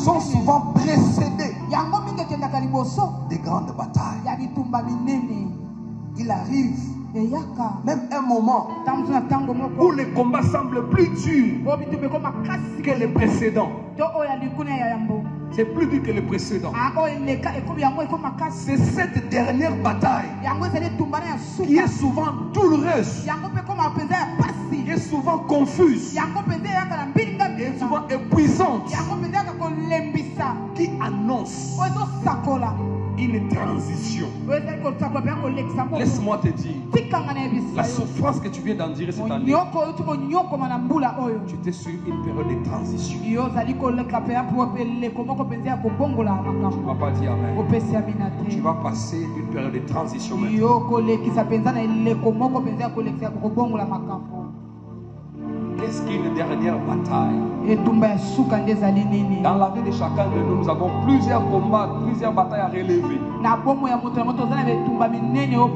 sont souvent précédés des grandes batailles. Il arrive même un moment où les combats semblent plus durs que les précédents. C'est plus dur que les précédents. C'est cette dernière bataille qui est souvent douloureuse, qui est souvent confuse, qui est souvent épuisante, qui annonce une transition. Laisse-moi te dire, la souffrance que tu viens d'endurer cette année, tu étais sur une période de transition. Tu ne vas pas dire amen. Tu vas passer une période de transition maintenant. Qu'est-ce qu'une dernière bataille? Dans la vie de chacun de nous, nous avons plusieurs combats, plusieurs batailles à relever.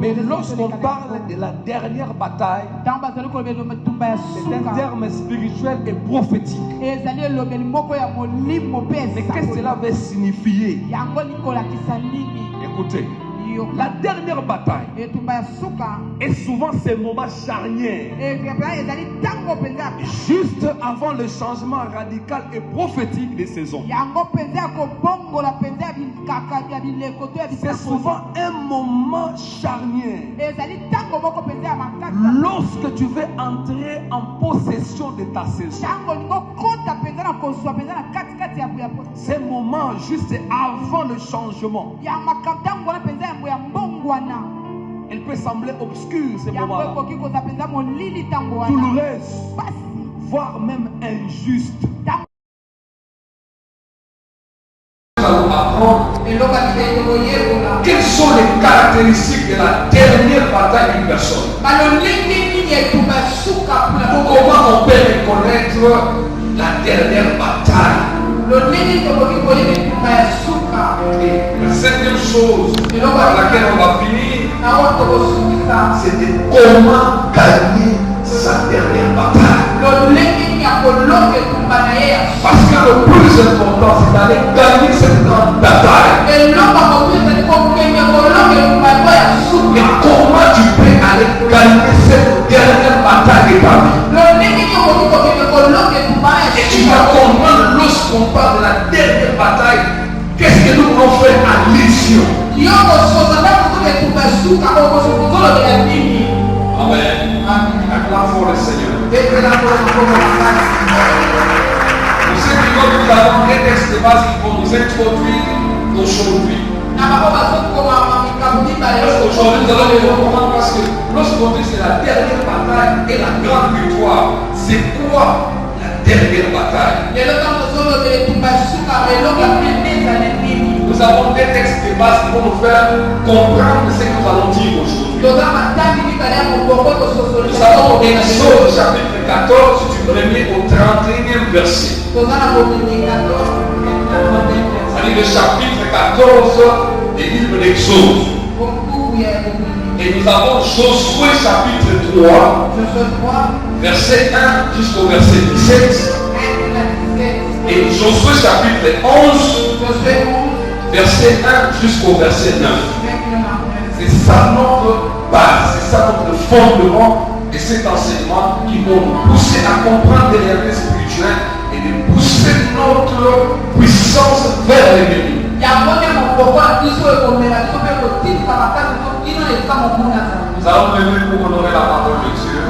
Mais lorsqu'on parle de la dernière bataille, c'est un terme spirituel et prophétique. Mais qu'est-ce que cela veut signifier? Écoutez. La dernière bataille est souvent ces moments charnières, juste avant le changement radical et prophétique des saisons. C'est souvent un moment charnière lorsque tu veux entrer en possession de ta saison. C'est un moment juste avant le changement. Elle peut sembler obscure, ces moments-là, douloureuse, voire même injuste. Nous allons apprendre quelles sont les caractéristiques de la dernière bataille d'une personne. Comment on peut reconnaître la dernière bataille? La cinquième chose par laquelle on va finir, c'est de comment gagner sa dernière bataille. Parce que le plus important, c'est d'aller gagner cette grande bataille. Et comment tu peux aller gagner cette dernière bataille de ta vie? Et tu vas comprendre lorsqu'on parle de la dernière bataille, qu'est-ce que nous voulons faire allusion. Amen. Acclame pour le Seigneur. Nous savons que nous avons des textes de base qui vont nous introduire aujourd'hui. Aujourd'hui, nous allons les comprendre parce que lorsqu'on dit que c'est la dernière bataille et la grande victoire, c'est quoi la dernière bataille? Nous avons des textes de base qui vont nous faire comprendre ce que nous allons dire aujourd'hui. Nous avons Exode chapitre 14 du 1er au 31e verset. C'est-à-dire le chapitre 14 du livre d'Exode. Et nous avons Josué chapitre 3, verset 1 jusqu'au verset 17. Et Josué chapitre 11, verset 1 jusqu'au verset 9. C'est ça notre base, c'est ça notre fondement et cet enseignement qui vont nous pousser à comprendre les réalités spirituelles et de pousser notre puissance vers l'ennemi. Nous allons lever pour honorer la parole de Dieu.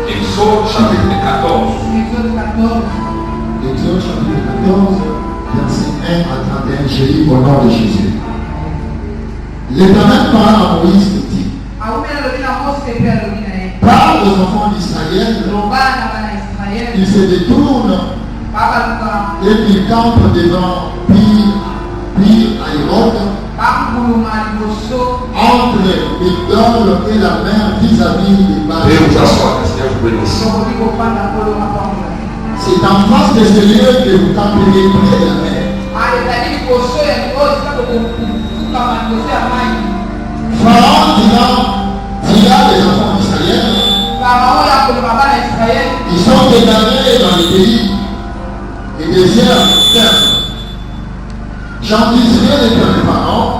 Exode chapitre 14. Exode chapitre 14, verset 1 à 31, j'ai lu au nom de Jésus. L'Éternel parla à Moïse et dit: parle aux enfants d'Israël, ils se détournent et qu'ils campent devant Pi-Hahiroth, entre Migdol et la mer vis-à-vis des Baal. C'est en face de ce lieu que vous camperez près de la mer. Pharaon dira les enfants d'Israël: ils sont égarés dans le pays. Et deuxième terme, Jean dit, rien n'est que mes parents,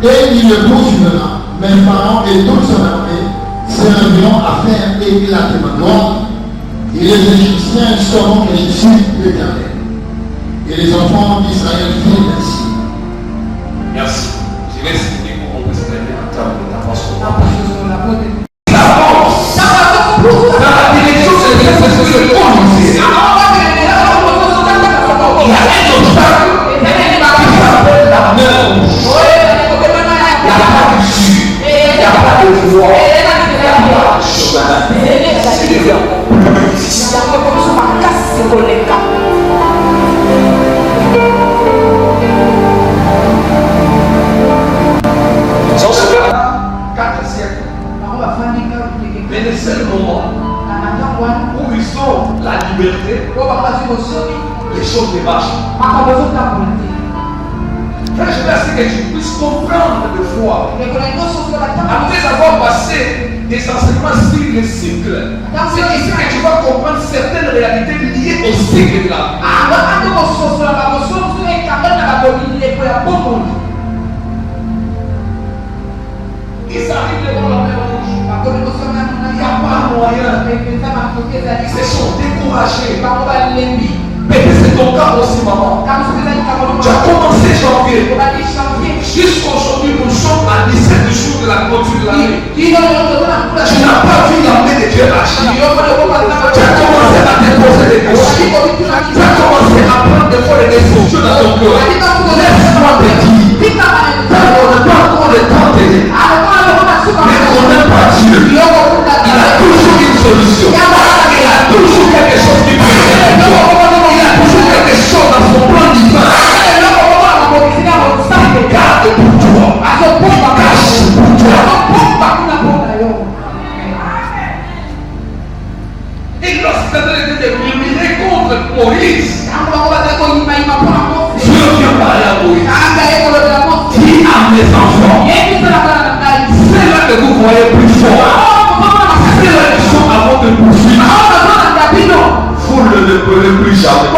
et il le poursuivra. Mes parents et toute son armée serviront à faire éclater ma gloire, et les Égyptiens sauront que je suis l'Éternel. Et les enfants d'Israël firent ainsi. Merci. Je vais expliquer comment on peut se traiter en termes de l'intervention. Dans la direction de l'exercice de ce conduisait, il y a un obstacle qui s'appelle la mer rouge. Il n'y a pas d'issue, il n'y a pas de voie, il n'y a pas de chemin. C'est des verbes. Sans se faire 4 siècles. Mais le seul moment où ils ont la liberté, les choses démarchent. Frère, je veux que tu puisses comprendre de foi. Après avoir passé des enseignements sur les cycles, c'est ici que tu vas comprendre certaines réalités liées au cycle de la vie. Ils arrivent devant la mer rouge. Il n'y a pas moyen. Ils se sont découragés. Peut-être c'est ton cas aussi, maman. Tu as commencé janvier. Jusqu'aujourd'hui, nous sommes à 17 jours de la clôture de l'année. Tu n'as pas vu la main de Dieu agir. Tu as commencé à te poser des questions. Tu as commencé à prendre des fois des décisions dans ton cœur. Laisse-moi te dire. On n'a pas encore le temps de dire. Mais on n'aime pas Dieu. Il a toujours une solution. Il a toujours quelque chose qui peut faire. Il a toujours quelque chose dans son plan divin. Garde pour toi. Cache pour toi. Et lorsqu'il était de murmurer contre Moïse, Dieu vient parler à Moïse. Dis à mes enfants, c'est là que vous voyez plus fort. C'est là qu'ils sont avant de poursuivre. Vous ne le prenez plus jamais.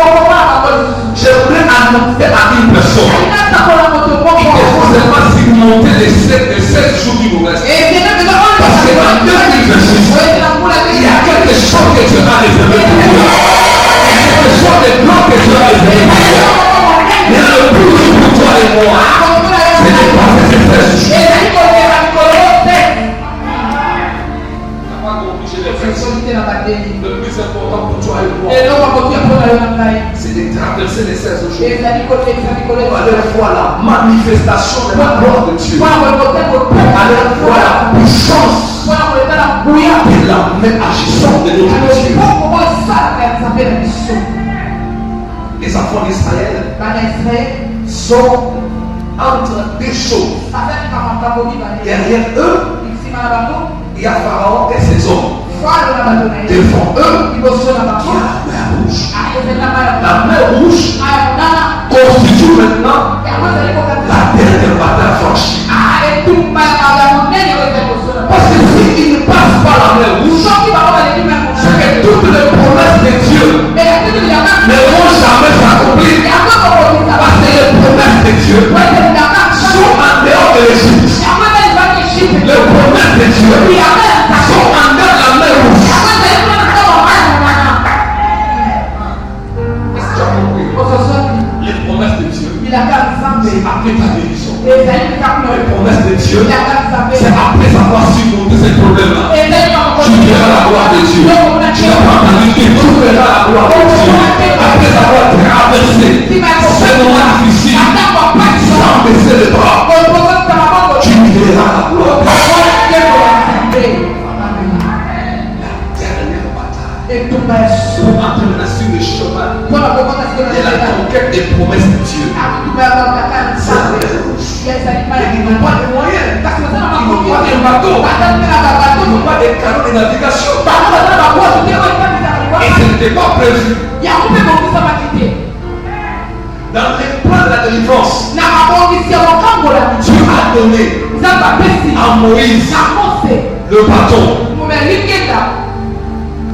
J'aimerais annoncer à une personne qu'il faut seulement surmonter les 16 jours du mauvais. Parce que dans 2026, il y a quelque chose que Dieu a réservé pour toi. Il y a quelque chose de grand que Dieu a réservé pour toi. Il y a le plus pour toi et moi. C'est de passer ces 16 jours. Le plus important pour toi et moi, c'est de traverser les 16 jours. On va aller voir la manifestation de la gloire de Dieu. On va aller voir la puissance et la main agissante de notre Dieu. Les enfants d'Israël sont entre deux choses. Derrière eux, il y a Pharaon et ses hommes. Devant eux, il y a la mer rouge. La mer rouge constitue maintenant la dernière bataille franchie. Parce que s'il ne passe pas la mer rouge, c'est que toutes les promesses de Dieu ne vont jamais s'accomplir. Parce que les promesses de Dieu sont en dehors de l'Égypte. Les promesses de Dieu sont en dehors de la mer rouge. Les promesses de Dieu, c'est après ta guérison. Les promesses de Dieu, c'est après avoir surmonté ces problèmes-là. Tu verras la gloire de Dieu. Tu n'as pas entendu que tu verras la gloire de Dieu. Après avoir traversé ces moments difficiles, sans baisser les bras, tu verras la gloire de Dieu. Et pour entrer sur le chemin de la conquête des promesses de Dieu. C'est la mer rouge. Ils n'ont pas de moyens. Ils n'ont pas de bateau. Ils n'ont pas de canaux de navigation. Et ce n'était pas prévu. Dans les plans de la délivrance, Dieu a donné à Moïse le bâton.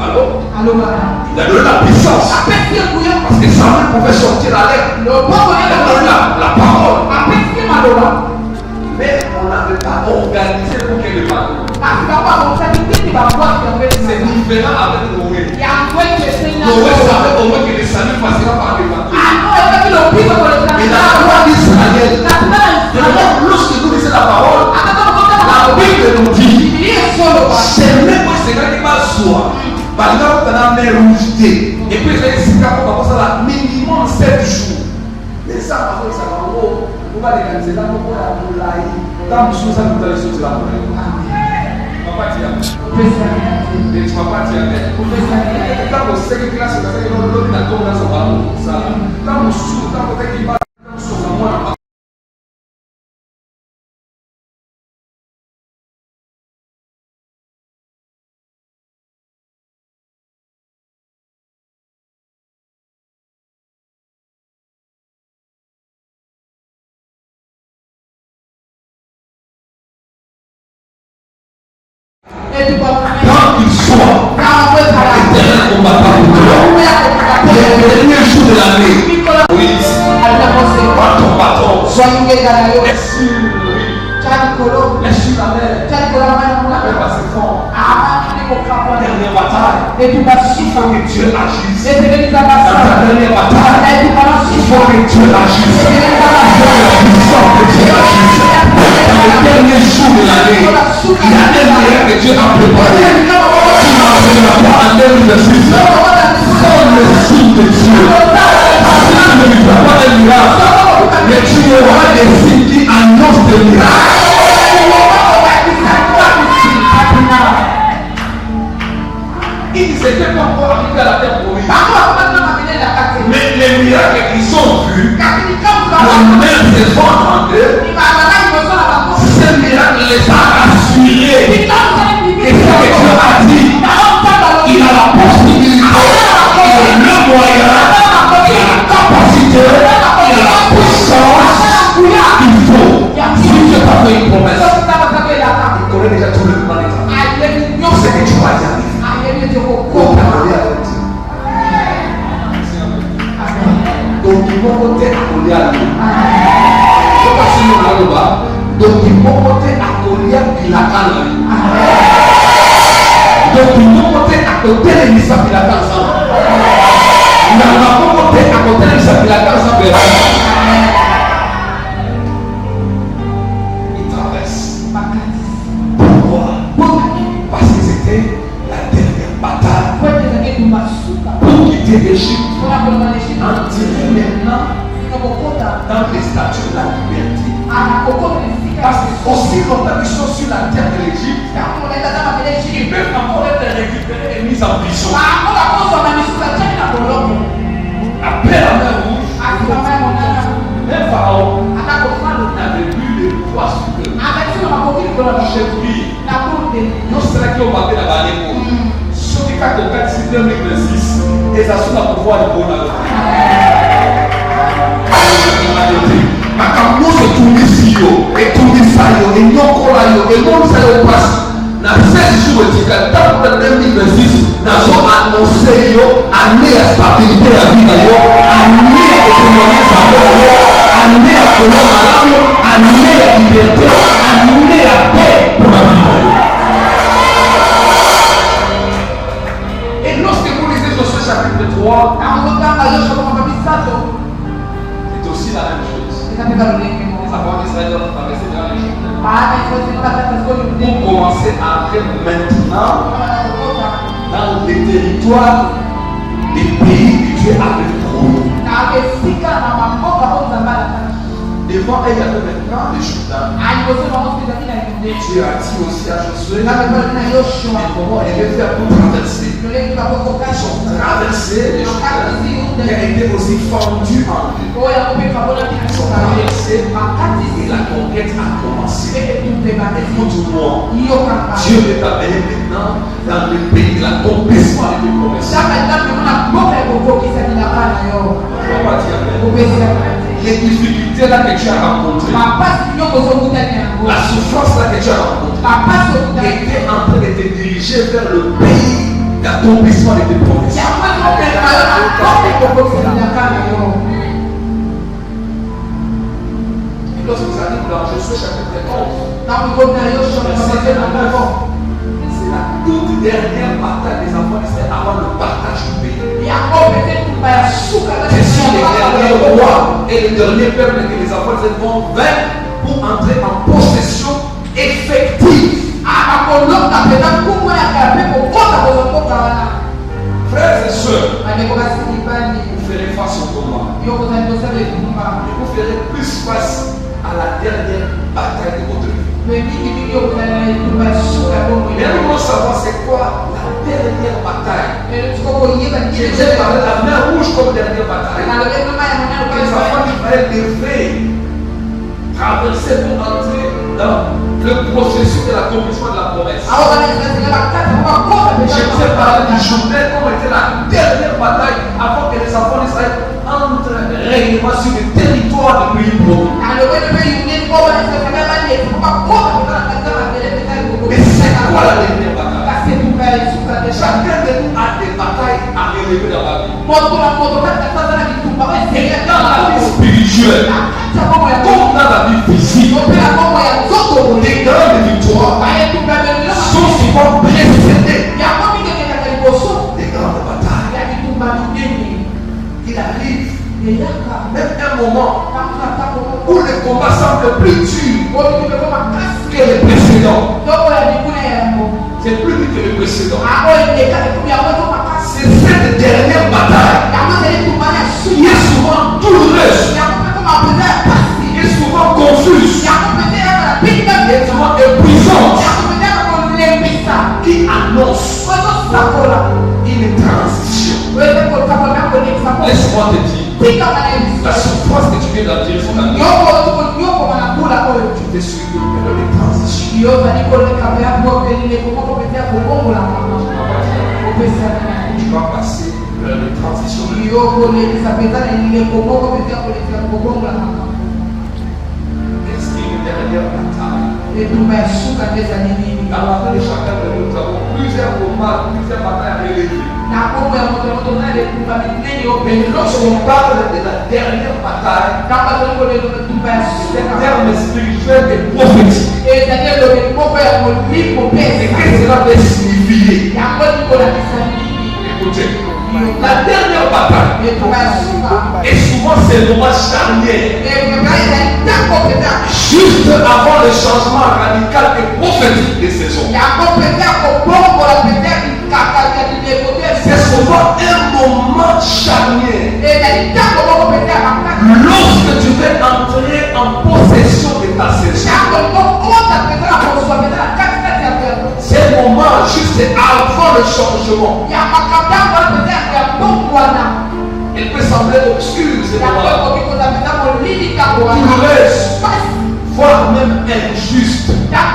Allô? Il a donné la puissance. Parce que Samuel pouvait sortir à l'air. Il a donné la parole. Mais on n'avait pas organisé pour qu'elle le parle. C'est différent avec Noé. Noé savait au moins que le salut passera par les bateaux. Et dans la loi d'Israël, lorsque nous lisons la parole, la Bible nous dit, c'est même ce qui m'a soi. Par exemple, on a mis rouge. Et puis, c'est comme ça, minimum 7 jours. Mais ça, par contre, ça va on va légaliser là, on va la dans le sous ça, vous allez sortir là. Papa, tu as. Tu vas pas dire. Quand vous savez que là, c'est parce que l'autre n'a pas dans son ballon. Quand vous sous, quand vous êtes qui va sur la moelle. Quand il soit l'éternel combattant pour toi, les derniers jours de l'année, oui, par ton patron, est sur la mer, la mer va se fondre. Dernière bataille, il faut que Dieu agisse. Dans ta dernière bataille, il faut que Dieu agisse. Il faut que la puissance de Dieu agisse. Dans les derniers jours de l'année, il y a des moyens que Dieu a préparés. Tu n'entreras pas en 2006 sans le signe de Dieu. Si tu ne vivras pas un miracle, mais tu auras des signes qui annoncent des miracles. Ils n'étaient pas encore arrivés à la terre promise. Mais les miracles qu'ils ont vus, le même se sont rendus. Ces miracles les a rassurés. Et ce que Dieu a dit, il a la possibilité, il a le moyen, il a la capacité, il a la puissance qu'il faut. Si Dieu t'a fait une promesse, il connaît déjà tout le plan d'état. Ce que tu vas dire. Donc il faut côté accolé à lui. Faut pas se mettre là-bas. Donc il faut côté accolé à la canne. Donc il faut côté à côté de l'Issa qui la canne ensemble. Il n'y a pas côté à côté de l'Issa qui la canne ensemble. Il traverse. Pourquoi? Parce que c'était la dernière bataille pour quitter l'Égypte. Entrer maintenant dans les statuts de la liberté. Parce que aussi longtemps qu'ils sont sur la terre de l'Égypte, ils peuvent encore être récupérés et mis en prison. Après la mer rouge, un pharaon n'avait plus de poids sur eux. J'ai pris. Non, c'est là qu'ils ont battu la bannière. Ce qui a compris si 2026, et ça sous la pouvoir de bon makambo se tourne ici et tourne ça et nyoko la yo et non ça yo passe na 16 jours et tika tant que 2026 na zo annoncer yo année à stabilité à vie yo année à économie ça yo année à colonne année à liberté année à paix pour la vie. Et lorsque vous lisez Josué chapitre 3, c'est aussi la même chose. Les enfants d'Israël doivent traverser dans l'Égypte. Pour commencer à entrer maintenant dans les territoires des pays que Dieu avait promis. Devant elle, il y avait maintenant le Jourdain. Dieu a dit aussi à Josué comment il devait faire pour traverser. Ils ont traversé le Jourdain qui a été aussi fendu en deux. Ils ont traversé et la conquête a commencé. Écoute-moi, Dieu est amené maintenant dans le pays de l'accomplissement des promesses. Pourquoi dire amen? Les difficultés là que tu as rencontrées, la souffrance là que tu as rencontrée, était en train de te diriger vers le pays d'accomplissement de tes promesses. Et lorsque vous arrivez dans Josué chapitre 11, c'est la toute dernière bataille des enfants d'Israël avant le partage du pays. Ce sont les derniers rois et les derniers peuples que les enfants d'Israël vont vers pour entrer en possession effective. Frères et sœurs, vous ferez face au combat. Et vous ferez plus face à la dernière bataille de votre vie. Mais nous voulons savoir c'est quoi la dernière bataille. J'ai parlé de la mer rouge comme dernière bataille. Les enfants d'Israël devaient traverser pour entrer dans le processus de l'accomplissement de la promesse. Je vous ai parlé du Jourdain comme était la dernière bataille avant que les enfants d'Israël entrent réellement sur le territoire du pays promis. Mais c'est quoi la dernière bataille? Chacun de nous a des batailles à relever dans la vie. Et dans la vie spirituelle, comme dans la vie physique, les grandes victoires sont souvent précédées des grandes batailles. Il arrive même un moment où le combat semble plus dur que le précédent. C'est plus dur que le précédent. C'est cette dernière bataille qui est souvent douloureuse, qui est souvent confuse, qui est souvent épuisante, qui annonce une transition. Laisse-moi te dire, la souffrance que tu viens d'attirer sur ta vie, tu t'es suivi une période de transition. Tu vas passer une période de transition. Est-ce qu'il y a une dernière bataille? Dans la vie de chacun de nous, nous avons plusieurs combats, plusieurs batailles à relever. Mais lorsqu'on parle de la dernière bataille, c'est un terme spirituel et prophétique. Et qu'est-ce que cela veut signifier? Écoutez, la dernière bataille est souvent ces moments charnières, juste avant le changement radical et prophétique des saisons. C'est souvent un moment charnière lorsque tu veux entrer en possession de ta saison. C'est un moment juste avant le changement. Il peut sembler obscur, ce moment-là, douloureuse, voire même injuste. La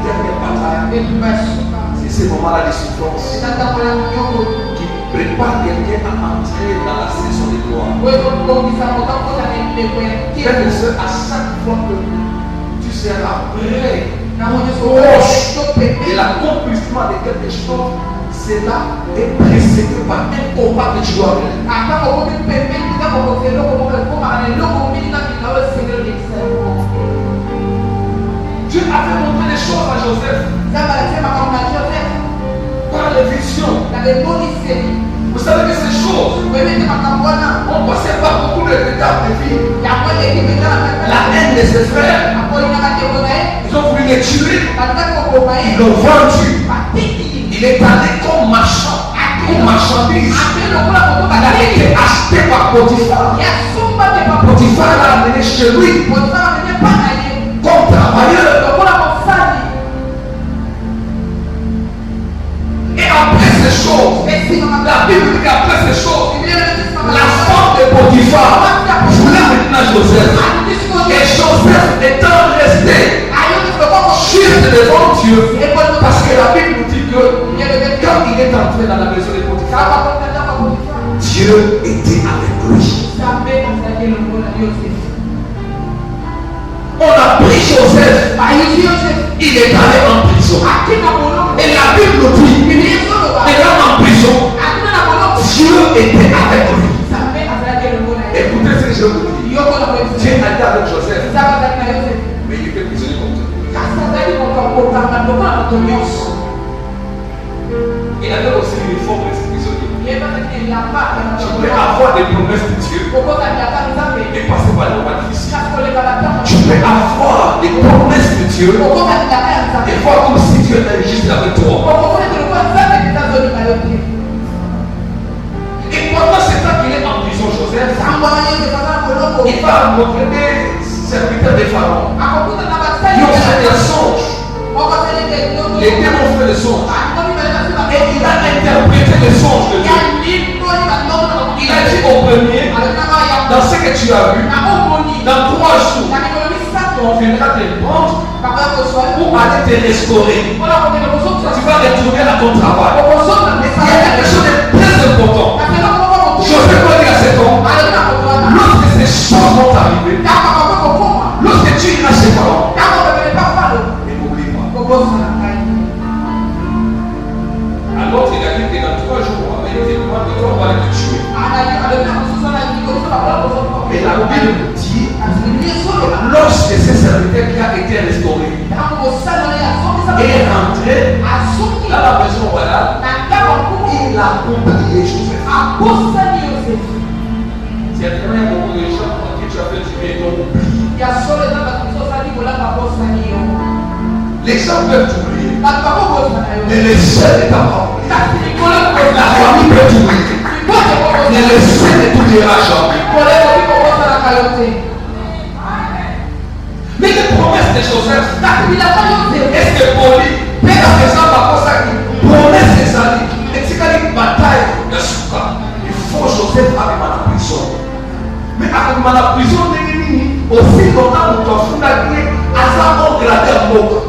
dernière bataille, c'est ces moments-là de souffrance qui préparent quelqu'un à entrer dans la saison de gloire. Frères et sœurs, à chaque fois que tu seras prêt, proche de l'accomplissement de quelque chose, cela est précédé par un combat que tu dois mener. Dieu avait montré les choses à Joseph par les visions. Vous savez que ces choses ont passé par beaucoup d'étapes de vie. La haine de ses frères, ils ont voulu les tuer, ils l'ont vendu. Il est allé comme marchand, comme marchandise. Il a été acheté par Potiphar. Potiphar l'a amené chez lui comme travailleur. Et après ces choses, la Bible dit qu'après ces choses, la femme de Potiphar voulait maintenant Joseph. Et Joseph étant resté juste devant Dieu, parce que la Bible nous dit que quand il est entré dans la maison de Potiphar, Dieu était avec lui. On a pris Joseph il est allé en prison. Et la Bible nous dit, et là en prison, Dieu était avec lui. Écoutez ce que je vous dis. Dieu a été avec Joseph, mais il était prisonnier comme toi. Il avait aussi une forme de prisonnier. Tu peux avoir des promesses de Dieu et passer par les moments difficiles. Tu peux avoir des promesses de Dieu et voir comme si Dieu était juste avec toi. Et pendant ce temps qu'il est en prison, Joseph, il va rencontrer des serviteurs des pharaons. Ils ont fait des songes. Les démons ont fait des songes. Et il a interprété les songes de Dieu. Il a dit au premier, dans ce que tu as vu, dans 3 jours, on viendra te prendre pour aller te restaurer. Tu vas retourner à ton travail. Il y a quelque chose de très important. Je vais dire à cet homme, lorsque ces choses vont arriver, lorsque tu iras chez Pharaon, et n'oublie pas. Alors il a dit que dans 3 jours, il était loin de toi, on va te tuer. Mais la Bible nous dit, lorsque ce serviteur qui a été restauré est rentré dans la maison royale, il a oublié Joseph. Il y a tellement beaucoup de gens à qui tu as fait du bien et t'ont oublié. Les gens peuvent t'oublier, mais les seuls ne t'ont pas oublié. La famille peut t'oublier, mais les seuls ne t'oubliera jamais. Mais les promesses de Joseph, est-ce que Poli, mais dans les gens, promesse des années, et c'est quand une bataille de Souka, il faut Joseph avec la prison. Mais avec la prison, aussi longtemps que tu as fondé, à ça, on gradait à Moka.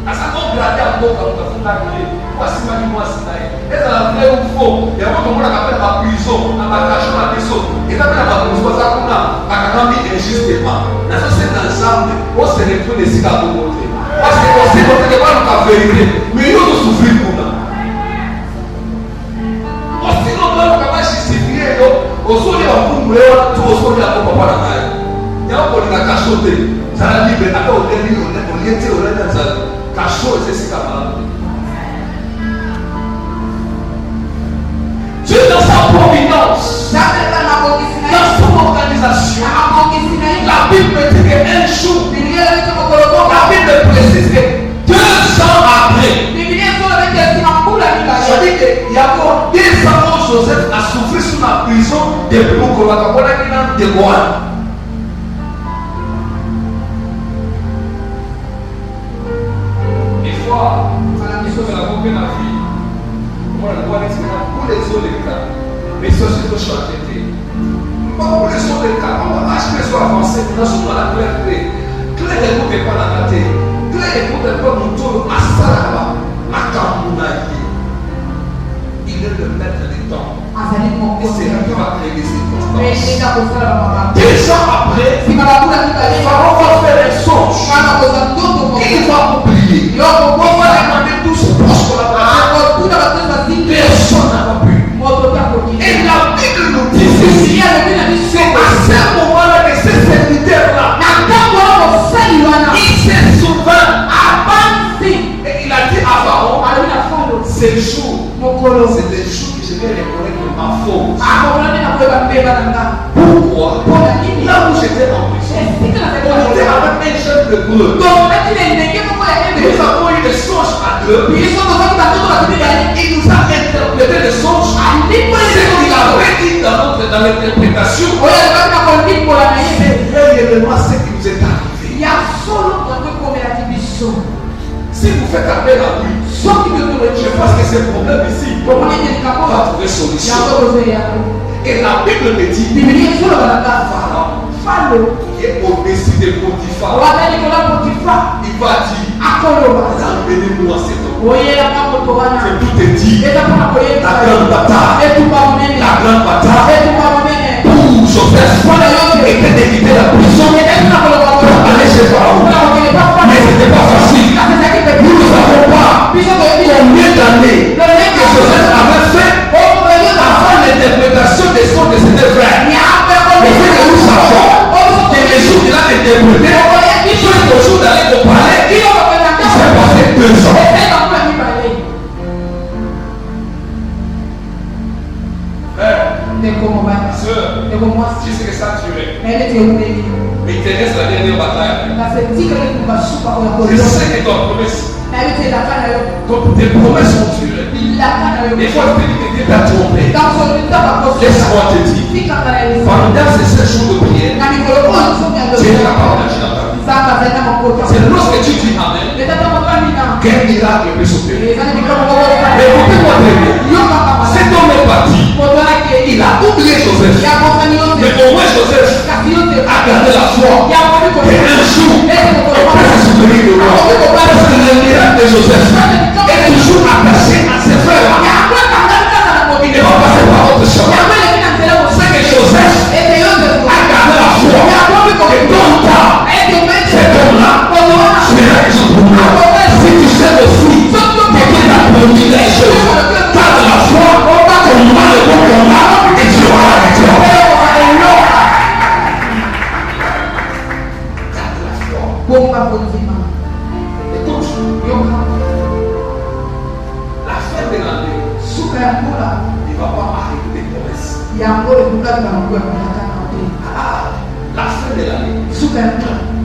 À ça, on gradait à Moka, on a fondé. Voici ma vie, moi, c'est là. Et ça, la vraie ou faux. Il y a un moment où on appelle la prison, la cachon, la maison. Et ça, la prison, ça, on a un injustement. Dans ce ensemble, on se retrouve des cigares de côté. Parce que on sait qu'on ne peut pas nous faire vérité. Mais nous, nous souffrons pour ça. Aussi, on doit nous faire justifier. Aujourd'hui, on peut nous faire tout aujourd'hui à mon papa la maille. Il y a un peu de cachoté. Ça a dit, mais après, on est lié, on est dans ça. Cachot, c'est ce qu'on a. Dieu dans sa providence, dans son organisation, la Bible dit qu'un jour, la Bible précise que 2 ans après, ça dit qu'il y a encore 2 ans où Joseph a souffert sous la prison depuis qu'on a de Gohan. Des fois, il faut que la compagnie ma fille. Pour les autres cas, les sociétés sont arrêtées. Pour les autres cas, on va acheter les soins avancés, nous sommes dans la clarté. Clé de l'écoute n'est pas la clarté. Clé de l'écoute n'est pas nous tourner à Sarah, à Kamounaï. Il est le maître des temps. Et c'est lui qui va créer des circonstances. 2 ans après, Pharaon va faire un songe. Il va oublier. On va demander tous ses proches collaborateurs. Personne n'a pas pu. Et la Bible nous dit ceci. C'est à ce moment-là que ces serviteurs-là, il s'est souvint. Et il a dit à Pharaon, c'est le jour. C'est le jour que je vais reconnaître ma faute. Pourquoi? Là où j'étais en prison, on était avec un jeune de bleu. Nous avons eu des songes à 2. Il nous a interprété les songes. Ce qu'il avait dit dans l'interprétation, c'est réellement ce qui nous est arrivé. Si vous faites appel à lui, je pense que ce problème ici va trouver solution. Et la Bible me dit, Pharaon qui est au-dessus de Potiphar, il va dire, amenez-moi cet homme. C'est tout est dit. La grande bataille. Pour Joseph était d'éviter la prison. pas allé chez Pharaon. Mais ce n'était pas facile. Nous ne savons pas combien d'années que Joseph avait fait avant l'interprétation des sons de ses deux frères. Mais ce que nous savons, que le jour qu'il a interprété, jusqu'au jour d'aller au palais, il s'est passé 2 ans. Sœur, je sais que ça tuerait. Mais il te reste la dernière bataille. Je sais que ton promesse, tes promesses sont durées. Des fois, je te dis que Dieu t'a trompé. Laisse-moi te dire, pendant ces 7 jours de prière, Dieu n'a pas d'agir dans ta vie. C'est lorsque tu dis Amen, quel miracle peut s'opérer. Mais écoutez-moi très bien, cet homme est parti. Il a oublié Joseph. Mais au moins Joseph a gardé la foi. Et un jour, il peut se souvenir de moi. Parce que le miracle de Joseph est toujours attaché à ses frères. Il ne va passer par votre chemin. C'est que Joseph a gardé la foi. Et dans le temps, cet homme-là sera exaucé. Si tu sais le fruit de qui t'a promis les choses, garde la foi, combat le bon combat, et tu auras la victoire. Garde la foi. Écoute, la fin de l'année, il ne va pas arriver des promesses. La fin de l'année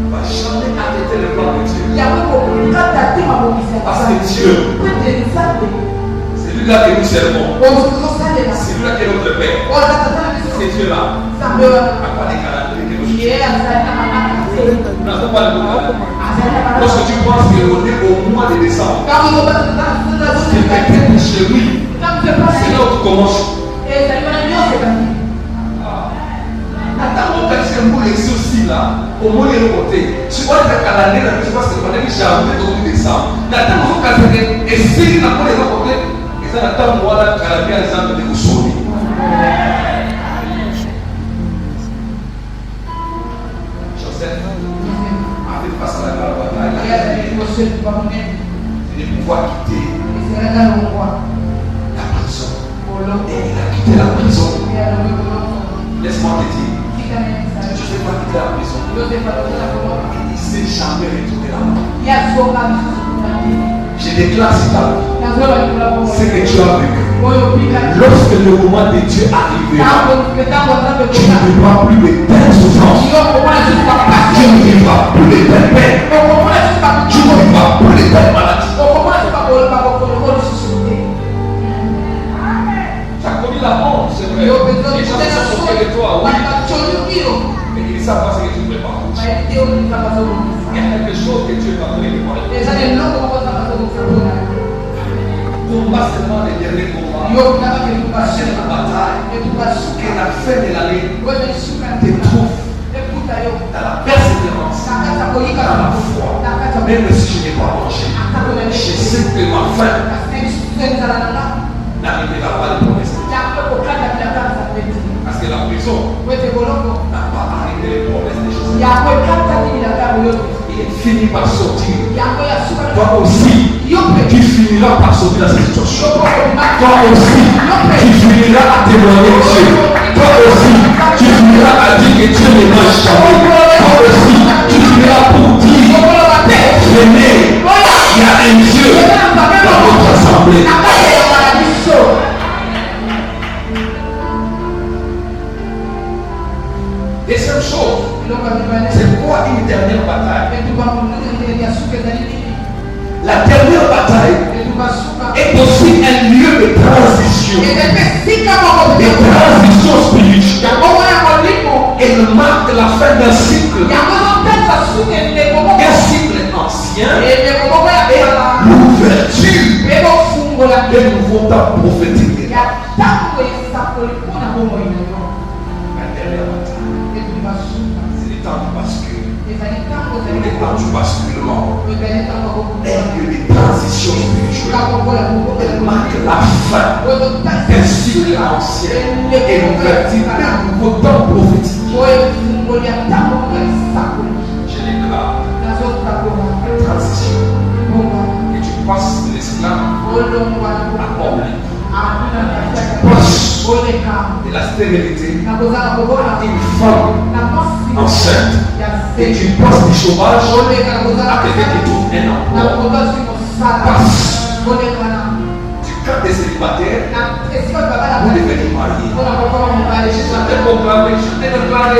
va jamais arrêter le plan de Dieu. Parce que Dieu, c'est lui-là que nous servons. C'est lui-là qui est notre Père. C'est Dieu-là. À quoi les calendriers que nous cherchons? Nous n'avons pas le moment. Lorsque tu penses qu'on est au mois de décembre, c'est quelqu'un chez lui. C'est là où tu commences. Attends, mon père, c'est un peu aussi là, au moins de côté. Tu vois le calendrier, tu vois ce qu'on a dit, j'ai envie de décembre. Attends, mon calendrier, et si la police est à côté, et ça attend moi là, le calendrier, les gens de vous sauver. Joseph avait face à la bataille. Il ne pouvait quitter la prison. Et il a quitté la prison. Laisse-moi te dire. Je ne sais pas quitter la prison. Il ne s'est jamais retourné là-bas. Je déclare cet homme. C'est que tu as vécu. Lorsque le moment de Dieu arrivera, tu ne vivras plus de telles souffrances. Tu ne vivras plus de telles peines. Tu ne vivras plus de telles maladies. Tu as connu la mort, c'est vrai. Les gens sont moqués de toi, oui. Mais ils ne savent pas ce que tu prépares. Il y a quelque chose que Dieu va donner de moi. Combat seulement les derniers combats. C'est la bataille. Que la fin de l'année te trouve dans la persévérance, dans la foi. Même si je n'ai pas mangé, je sais que ma fin n'arrivera pas de promesse. Parce que la prison n'a pas arrêté les promesses des choses. Il finit par sortir. Toi aussi, tu finiras par sortir de cette situation. Toi aussi, tu finiras à témoigner de Dieu. Toi aussi, tu finiras à dire que Dieu ne m'a jamais. Toi aussi, tu finiras pour dire, venez, il y a un Dieu dans votre assemblée. Deuxième chose, c'est quoi une dernière bataille? La dernière bataille est aussi un lieu de transition. De transition spirituelle. Elle marque la fin d'un cycle. Un cycle ancien et l'ouverture d'un nouveau temps prophétique. La dernière bataille. C'est le temps du bascule. Le temps du basculement. Un lieu de transition spirituelle. Elle marque la fin d'un cycle ancien et l'ouverture d'un nouveau temps prophétique. Je transition. Et tu passes de l'esclave à homme libre. Tu passes de la stérilité à une femme enceinte. Et tu passes du chômage à quelqu'un qui trouve un emploi. Tu crées des célibataires pour devenir marié. Je t'ai proclamé, je t'ai déclaré.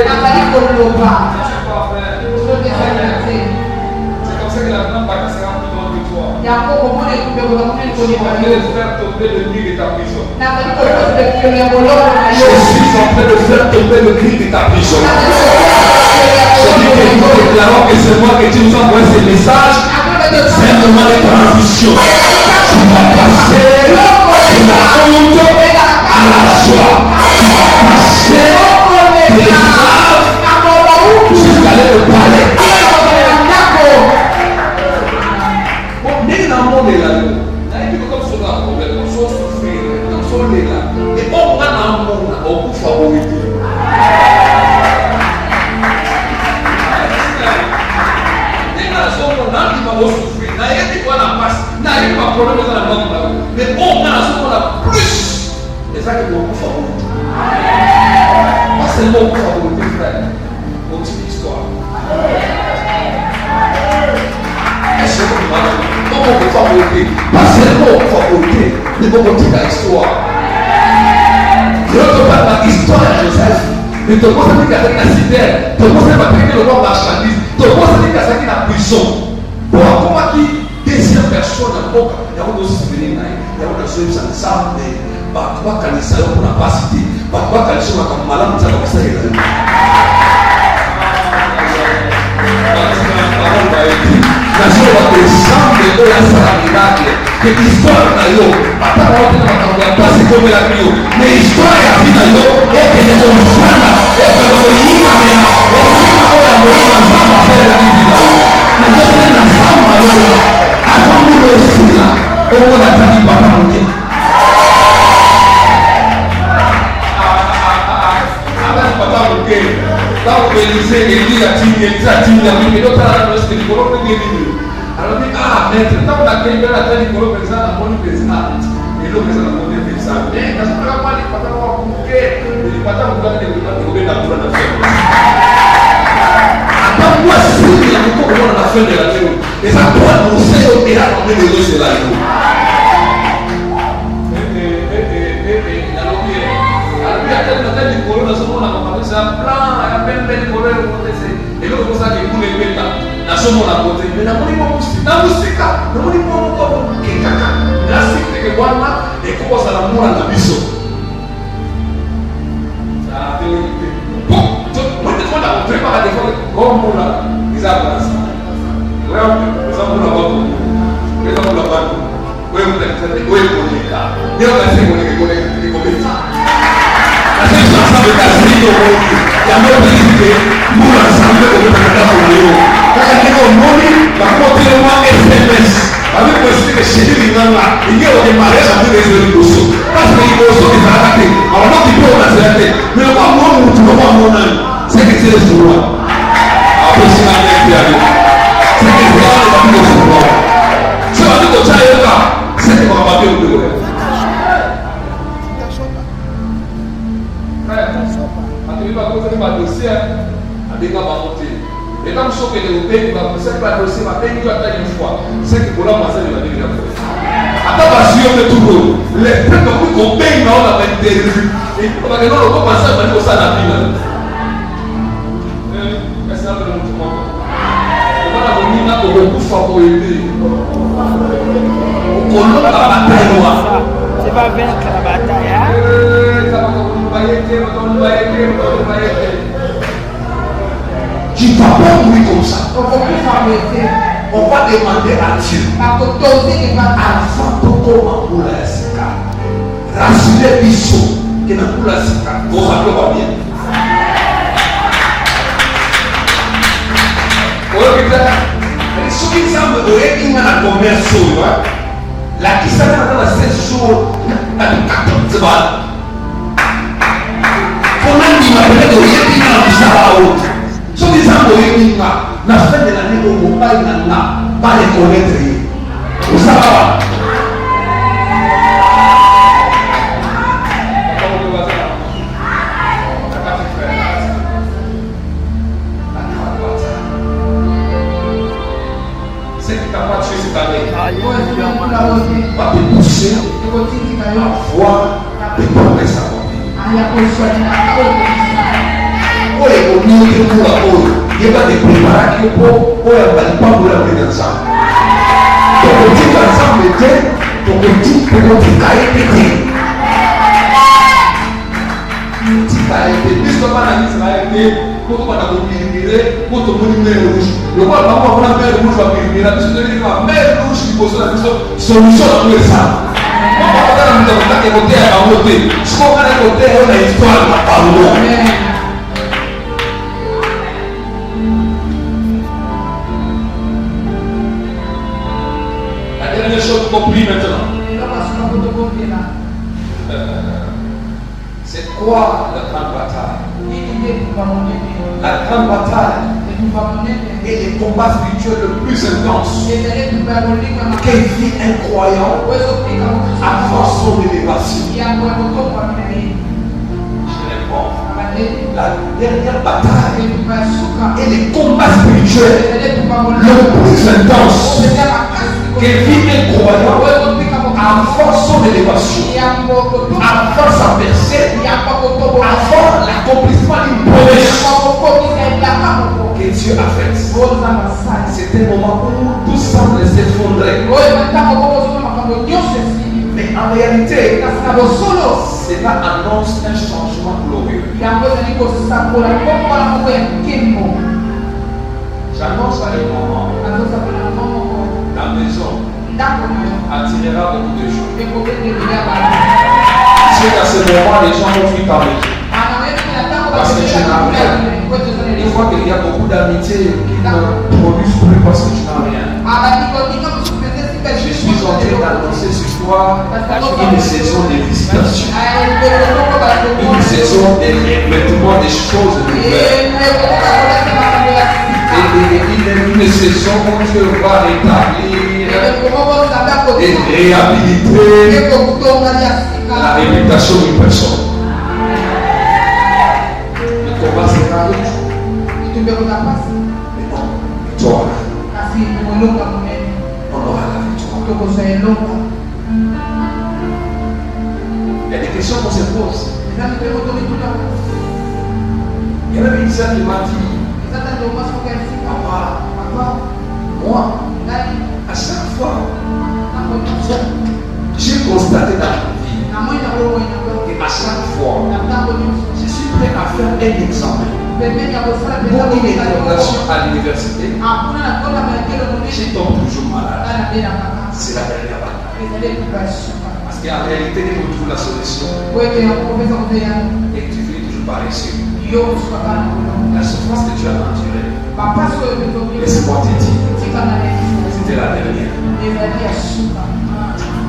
C'est comme ça que la grande vacances sera plus grande que toi. Je suis en train de faire tomber le gris de ta prison. Je suis en train de faire tomber le gris de ta prison. Je dis que nous déclarons que c'est moi que tu nous envoies ces messages. C'est un moment de transition. Tu vas passer de la honte à la joie. Tu vas passer de l'esclave jusqu'à le palais. Dans le monde est là, il comme ça, on s'en souffrir, on s'en est là. Et on va dans le monde, on peut favoriser. Et dans ce monde, il va souffrir. Il n'y a pas de passe, il n'y a pas de problème dans le monde. Mais on a ce monde là plus. C'est ça que on peut favoriser. Pas seulement pour favoriser, frère. On dit l'histoire. Est-ce que vous m'avez on peut favoriser, pas seulement favoriser, mais on peut dire l'histoire. Je ne te parle pas d'histoire de Joseph, mais tu penses à dire qu'il y a une citerne, tu penses à dire que le roi marchandise, tu penses à dire qu'il y a une prison. Pour comment qui deuxième personne à l'époque, il y a un souvenir, il y a un souvenir ensemble, pas quoi qu'à l'issue pour la capacité, pas quoi qu'à l'issue comme malade, ça va se faire. Nation va descendre de la salamidade. Que l'histoire n'a yo, pas ta route n'a pas se comme la bio. Mais l'histoire a fini yo, et que les enfants, et que les yinga mena, et que les enfants va faire la vie. Mais je suis dans sa maison, avant de le faire, on a dit papa mon Dieu. Avant papa mon Dieu. Quand vous lisez Élie a dit mais d'autres à la c'est Nicolas qui est venu. Alors dit maître, tant que la quelqu'un a dit Nicolas président a mon président. Et le président a mon président. Mais quand on a parlé de papa on a bouqué, il pas tant que de la cour de faire. Attends moi si il y a beaucoup de la fin de la théorie. Et ça doit nous faire et là on met les deux là. Et l'autre comme ça qui voulait mettre la somme à côté. Mais la monnaie pas musique. La musique, la monnaie pas qui caca. La musique que moi et commence à la mort à la biso. Ça théorie. Bon, moi je demande à préparer des fois comme on l'a. Ils avancent. Ouais, nous avons la bonne. Nous avons la bonne. Oui, vous êtes oui, vous êtes là. Et on a fait mon économie comme ça. La seule chose à faire c'est de il y a même des pour l'ensemble de la communauté. Quand il y a un moni, la continuellement SMS. Avec le style de chez lui, il y a des mariages avec les réseaux. Parce que les réseaux sont arrêtés. Alors, non, il peut en arrêter. Mais le pas moi, tu ne vois pas mon âme. C'est que c'est le soir. Après, c'est la même vie. C'est que c'est la même vie au soir. C'est la même chose à l'heure. C'est que on va bien au bureau. Il va poser un dossier avec un monter. Et comme ça que le pays va poser un dossier, va payer une fois. C'est que pour la masse de la vie. Attends, parce que on est tout les prêts qu'on paye, on a été interview. Et on va dire non, on va passer à faire ça la vie. Est-ce que ça va nous comprendre? On va venir là pour beaucoup favoriser. On connaît la bataille noire. C'est pas vaincre la bataille. Tu ne vas pas mourir comme ça. On va demander à Dieu. Avant de commencer à se rassurer les bisous que nous avons la sika. Vous savez pas bien. Ce qui semble être un commerce, la qui s'est dans la 16 jours, la 14 balles. Comment il m'appelait de rien qui n'a pas ça à haute. Ce qui semble être la fin de l'année au mobile n'a pas les connaître. Vous savez. Ce qui t'a pas tué cette année va te pousser à voir les progrès s'accomplir. Oye, conmigo que pour la cause, il va te préparer pour pas pour la vie ensemble. Ton petit ensemble était, ton petit cahier petit. Petit cahier petit, puisque pas dans Israël, pour qu'on a mobilisé, pour te mobiliser rouge. Le roi va avoir la mer rouge, va mobiliser la puisque la mer rouge qui pose la solution à tout ça. On va pas dans le temps que côté à côté. Ce qu'on va à côté, on a une histoire, on a pas le nom. La dernière chose compris maintenant. C'est quoi la grande bataille? La grande bataille est le combat spirituel le plus intense que vit un croyant avant son élévation. Je réponds. La dernière bataille est le combat spirituel le plus intense que vit un croyant avant son élévation, avant sa percée, avant l'accomplissement d'une promesse que Dieu a faite. C'est un moment où tout semble s'effondrer. Mais en réalité, cela annonce un changement glorieux. J'annonce à un moment, la maison attirera beaucoup de gens. C'est qu'à ce moment, les gens vont fuir ta maison. Parce que tu n'as rien. Une fois qu'il y a beaucoup d'amitié qui ne produisent plus parce que tu n'as rien. Je suis en train d'annoncer sur toi une saison de visitation. Une saison de revêtement des choses nouvelles. Une saison où Dieu va rétablir et réhabiliter la réputation d'une personne. Le combat sera riche. Mais non, victoire. On aura la victoire. Il y a des questions qu'on se pose. Il y a même une sœur qui m'a dit, papa, moi, à chaque fois, j'ai constaté dans ma vie que à chaque fois, je suis prêt à faire un examen pour une intégration à l'université. Je tombe toujours malade. C'est la dernière bataille. Parce qu'en réalité, il faut trouver la solution. Et tu finis toujours par réussir. La souffrance que tu as endurée, laisse-moi te dire, c'était la dernière.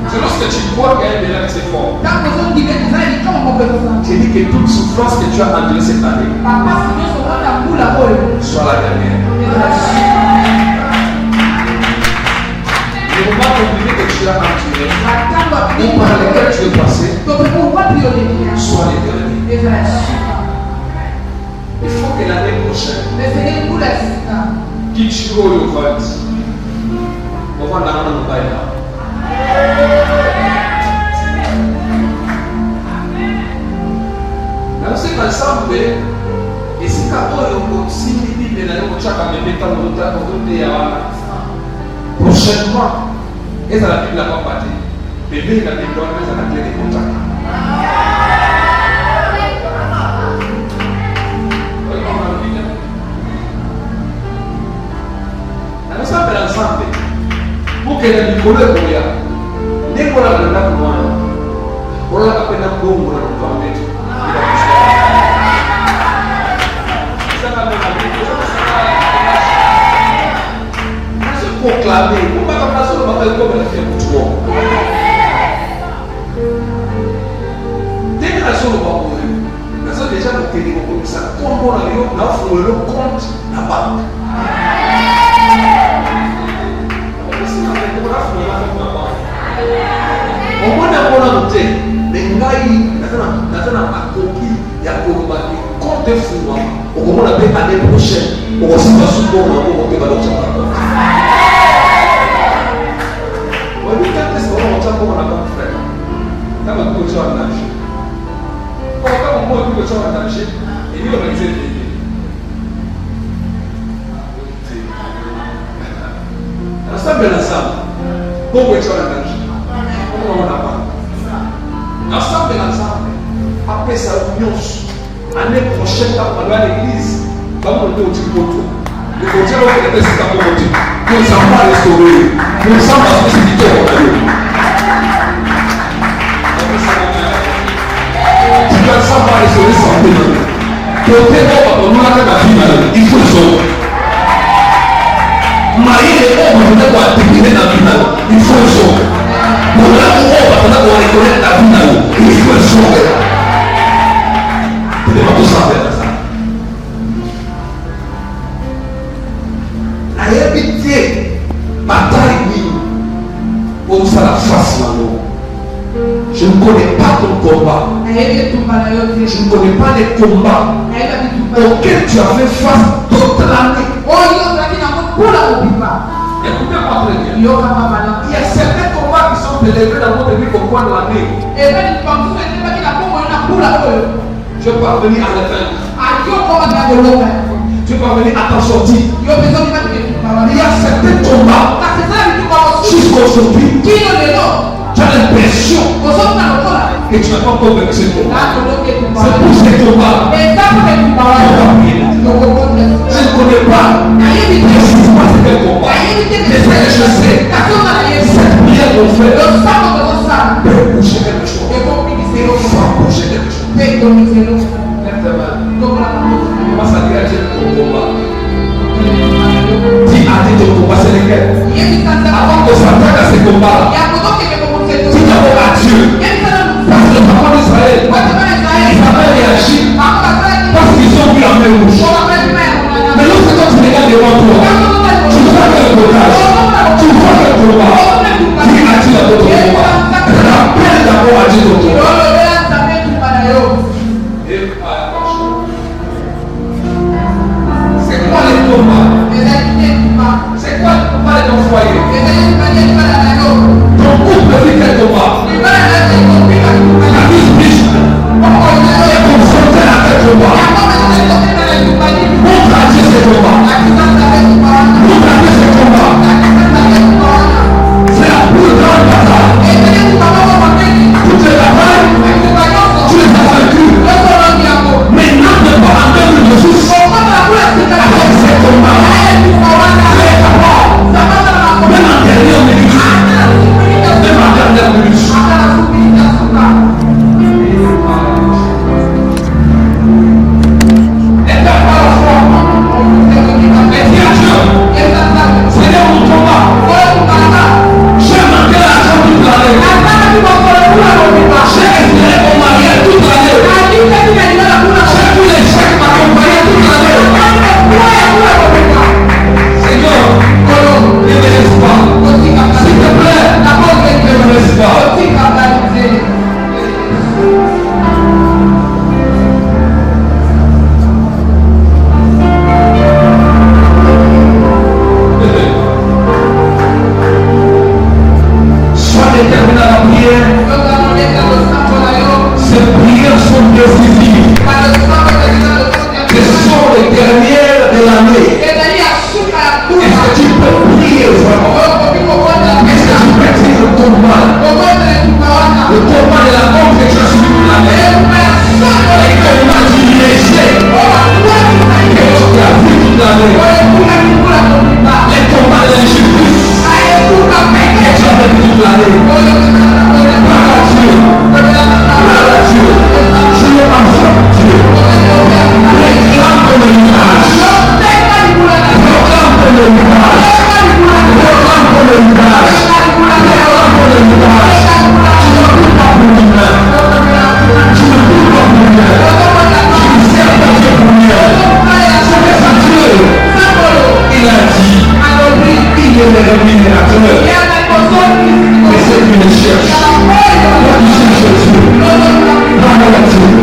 C'est lorsque tu crois qu'il y a un délai assez fort. Je dis que toute souffrance que tu as endurée cette année soit la dernière. Le moment compliqué que tu as enduré, ou par lequel tu es passé, soit les derniers. Il faut que l'année prochaine, qui tu veux le vote, on va dans le bail là. Nous sommes ensemble et si tu as aussi dit que nous prochainement, et ça la Bible n'a pas parti. Bébé, il a des doigts, mais ça a clé de contact. Nous sommes ensemble pour que les Nicolas Boya, dès qu'on a le lac noir, on a la peine à bombe pour le mettre. Se proclamer, on va comme la seule bataille comme elle fait pour toi. Dès que la seule va mourir, la seule déjà nous tenir comme ça, comme on a eu, on a fait le compte la banque. l'année prochaine, on va se faire sous le monde, on va monter dans l'autre. Oui, quand est-ce qu'on va monter pour la bonne frère? Quand on va monter en âge. Quand on va monter en âge, il y a une idée. Ensemble, pour que tu aies un âge. On n'a pas. Ensemble, après ça, l'année prochaine, quand on va à l'église, quand on est au Tipoto, le côté où on est à Tipoto, nous ne sommes pas restaurés, nous ne sommes pas spécifiques au Canada. Tu ne sommes pas restaurés sans pénalité. Côté où on a la vie, il faut le sauver. Marie est on va pouvoir définir la vie, il faut le sauver. Pour là où on va pouvoir reconnaître la vie, il faut le sauver. C'est pas tout ça faire ça. La répété, bataille, pour ça la face là-haut. Je ne connais pas ton combat. Je ne connais pas les combats auxquels tu as fait face toute l'année. Écoutez-moi très bien. Il y a certains combats qui sont élevés dans votre vie au cours de l'année. Je peux venir à la fin. Tu peux venir à ta sortie. Il y a certains combats jusqu'aujourd'hui. Tu as l'impression que tu n'as pas encore vécu ce combat. C'est pour ces combats. Je ne connais pas précisément ce combat. Mais ce que je sais, cette prière qu'on fait peut bouger quelque chose. Va bouger quelque chose. Lève ta main. Commence à dire à Dieu ton combat. Dis à Dieu ton combat, c'est lequel? Avant qu'on s'attaque à ces combats, dis d'abord à Dieu. Parce que le papa d'Israël, ils avaient réagi parce qu'ils ont vu la main rouge. Mais lorsque quand tu regardes devant toi, tu vois quel blocage, tu vois quel combat. Dis à Dieu d'abord ton combat. Rappelle d'abord à Dieu ton combat. C'est quoi les combats? C'est quoi le combat de ton foyer? Ton couple vit quel combat? La vie spirituelle est confrontée à quel combat? Montre à Dieu ces combats. Montre à Dieu ces combats. C'est la plus grande bataille. Toutes les batailles, tu les as vaincues. Maintenant, ne pas entendre de Jésus. Avec ces combats, tu es capable. Même en dernière minute. Même en dernière minute. Et ta parole, et dis à Dieu, Seigneur, mon combat, j'ai manqué l'argent toute l'année. J'ai espéré mon mariage toute l'année. J'ai vu les chèques m'accompagner toute l'année. Seigneur, ne me laisse pas. S'il te plaît, ne me laisse pas. Sois déterminé à la prière. Ces prières sont décisives. Ce sont les dernières de l'année. Est-ce que tu peux prier vraiment? Est-ce que tu peux dire le combat? Le combat de la mort que tu as suivi toute l'année. Les combats du léger que tu as vu toute l'année. Les combats de l'injustice que tu as vécu toute l'année. Parle à Dieu. Parle à Dieu. Je ne pense pas à Dieu. Réclame ton héritage. Réclame ton héritage. Réclame ton héritage. Réclame ton héritage. Tu ne peux pas pour lui-même. Tu ne peux pas pour lui-même. Tu ne sers pas Dieu pour lui-même. C'est à Dieu. Il a dit, il est le rémunérateur. Et c'est une cherche. Toi qui cherches Dieu. Parle à Dieu.